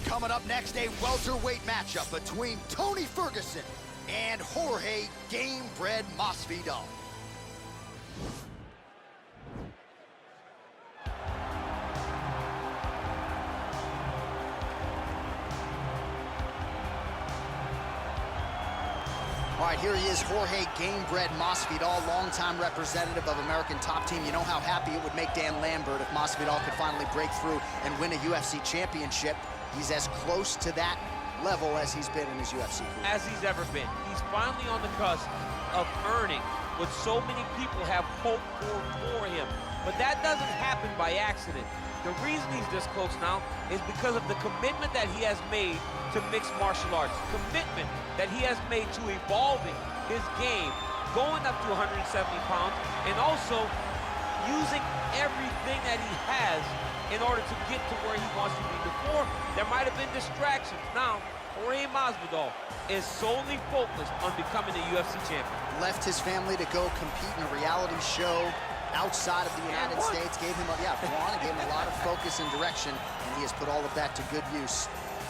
Coming up next, a welterweight matchup between Tony Ferguson and Jorge Gamebred Masvidal. All right, here he is, Jorge Gamebred Masvidal, longtime representative of American Top Team. You know how happy it would make Dan Lambert if Masvidal could finally break through and win a UFC championship. He's as close to that level as he's been in his UFC career. As he's ever been. He's finally on the cusp of earning what so many people have hoped for him. But that doesn't happen by accident. The reason he's this close now is because of the commitment that he has made to mixed martial arts, commitment that he has made to evolving his game, going up to 170 pounds, and also using everything that he has in order to get to where he wants to be. Before, there might have been distractions. Now, Jorge Masvidal is solely focused on becoming a UFC champion. Left his family to go compete in a reality show outside of the United States, gave him a lot of focus and direction, and he has put all of that to good use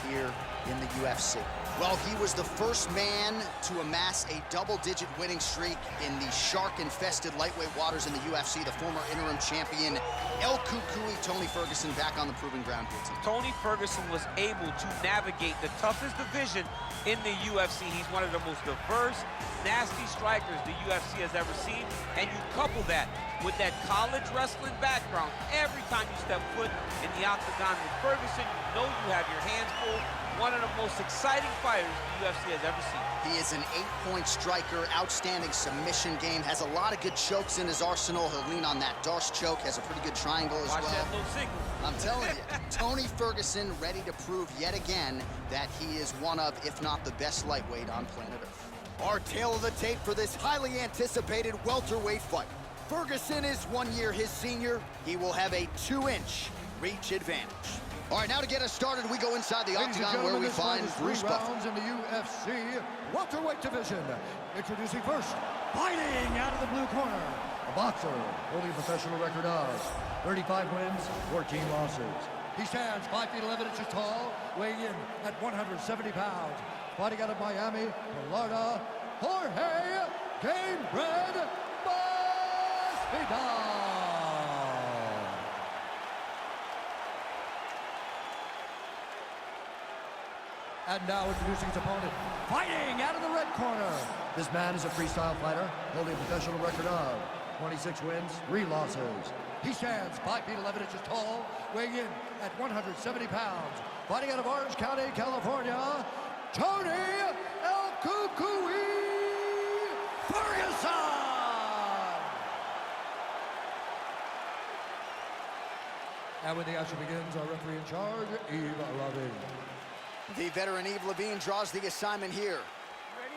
here in the UFC. Well, he was the first man to amass a double-digit winning streak in the shark-infested lightweight waters in the UFC. The former interim champion, El Cucuy, Tony Ferguson, back on the proving ground here tonight. Tony Ferguson was able to navigate the toughest division in the UFC. He's one of the most diverse, nasty strikers the UFC has ever seen, and you couple that with that college wrestling background. Every time you step foot in the octagon with Ferguson, you know you have your hands full. One of the most exciting fighters the UFC has ever seen. He is an 8-point striker, outstanding submission game, has a lot of good chokes in his arsenal. He'll lean on that Darce choke, has a pretty good triangle as well. Watch that little signal. I'm telling you, Tony Ferguson ready to prove yet again that he is one of, if not the best lightweight on planet Earth. Our tale of the tape for this highly anticipated welterweight fight. Ferguson is 1 year his senior. He will have a 2-inch reach advantage. All right, now to get us started, we go inside the octagon where we find Bruce Buffer. Rounds in the UFC welterweight division. Introducing first, fighting out of the blue corner, a boxer holding a professional record of 35 wins, 14 losses. He stands 5 feet 11 inches tall, weighing in at 170 pounds. Fighting out of Miami, Florida, Jorge Gamebred Masvidal. And now introducing his opponent, fighting out of the red corner. This man is a freestyle fighter, holding a professional record of 26 wins, 3 losses. He stands 5 feet 11 inches tall, weighing in at 170 pounds. Fighting out of Orange County, California, Tony El Cucuy Ferguson. And when the action begins, our referee in charge, Eve Loving. The veteran Yves Levine draws the assignment here. Ready?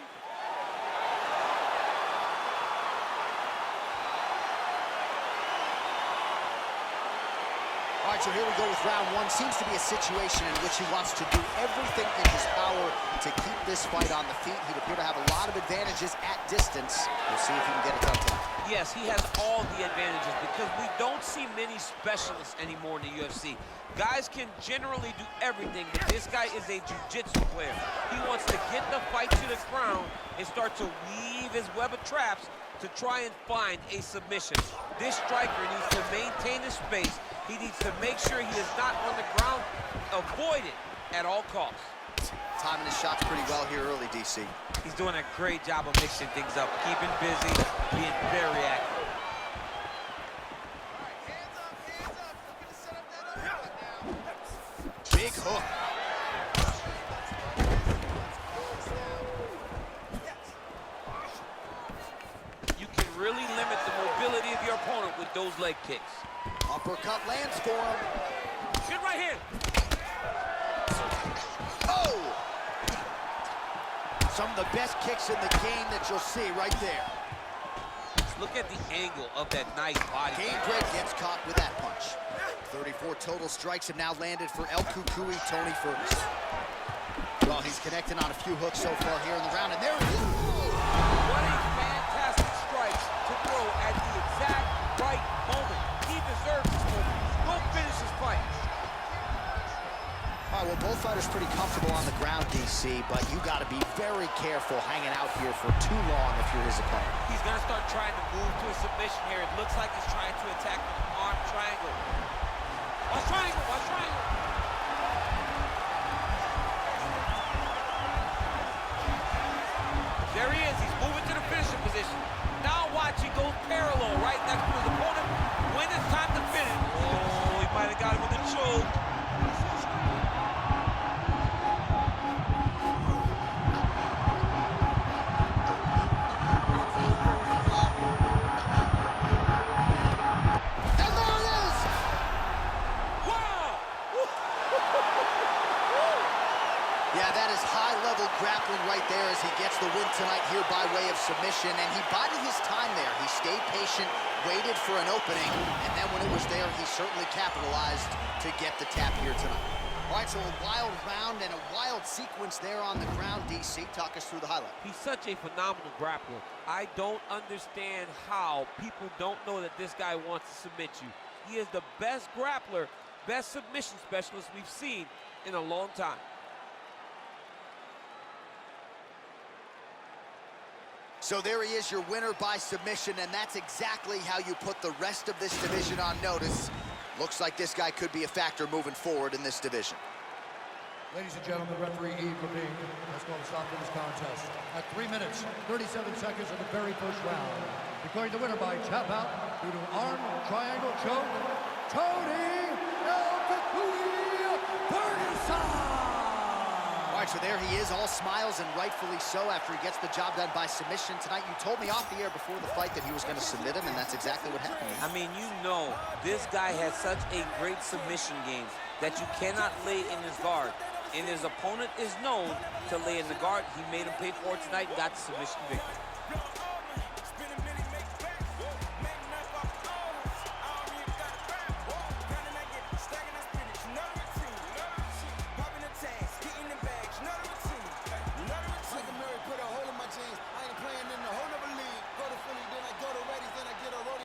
All right, so here we go with round one. Seems to be a situation in which he wants to do everything in his power to keep this fight on the feet. He'd appear to have a lot of advantages at distance. We'll see if he can get it done tonight. Yes, he has all the advantages because we don't see many specialists anymore in the UFC. Guys can generally do everything, but this guy is a jiu-jitsu player. He wants to get the fight to the ground and start to weave his web of traps to try and find a submission. This striker needs to maintain his space. He needs to make sure he is not on the ground. Avoid it at all costs. Timing his shots pretty well here early, DC. He's doing a great job of mixing things up, keeping busy, being very active. Big hook. You can really limit the mobility of your opponent with those leg kicks. Uppercut lands for him. Good right hand. Oh! Some of the best kicks in the game that you'll see right there. Look at the angle of that nice body. Gamebred gets caught with that punch. 34 total strikes have now landed for El Cucuy, Tony Ferguson. Well, he's connecting on a few hooks so far here in the round, and there it is. What a fantastic strike to throw at the exact right moment. He deserves this moment. Go finish his fight. All right, well, both fighter's pretty comfortable on the ground, DC, but you got to be very careful hanging out here for too long if you're his opponent. He's going to start trying to move to a submission here. It looks like he's trying to attack with an arm triangle. Watch triangle, watch triangle. There he is. He's moving to the finishing position. Now watch, he goes parallel right next to his opponent. When it's time to finish. Oh, he might have got him with a choke. Yeah, that is high-level grappling right there as he gets the win tonight here by way of submission, and he bided his time there. He stayed patient, waited for an opening, and then when it was there, he certainly capitalized to get the tap here tonight. All right, so a wild round and a wild sequence there on the ground, DC. Talk us through the highlight. He's such a phenomenal grappler. I don't understand how people don't know that this guy wants to submit you. He is the best grappler, best submission specialist we've seen in a long time. So there he is, your winner by submission, and that's exactly how you put the rest of this division on notice. Looks like this guy could be a factor moving forward in this division. Ladies and gentlemen, referee E. Levine has called a stop to this contest at 3 minutes, 37 seconds of the very first round. Declaring the winner by tap out due to arm triangle choke, Tony Ferguson! All right, so there he is, all smiles and rightfully so after he gets the job done by submission tonight. You told me off the air before the fight that he was going to submit him, and that's exactly what happened. I mean, you know, this guy has such a great submission game that you cannot lay in his guard. And his opponent is known to lay in the guard. He made him pay for it tonight and got the submission victory.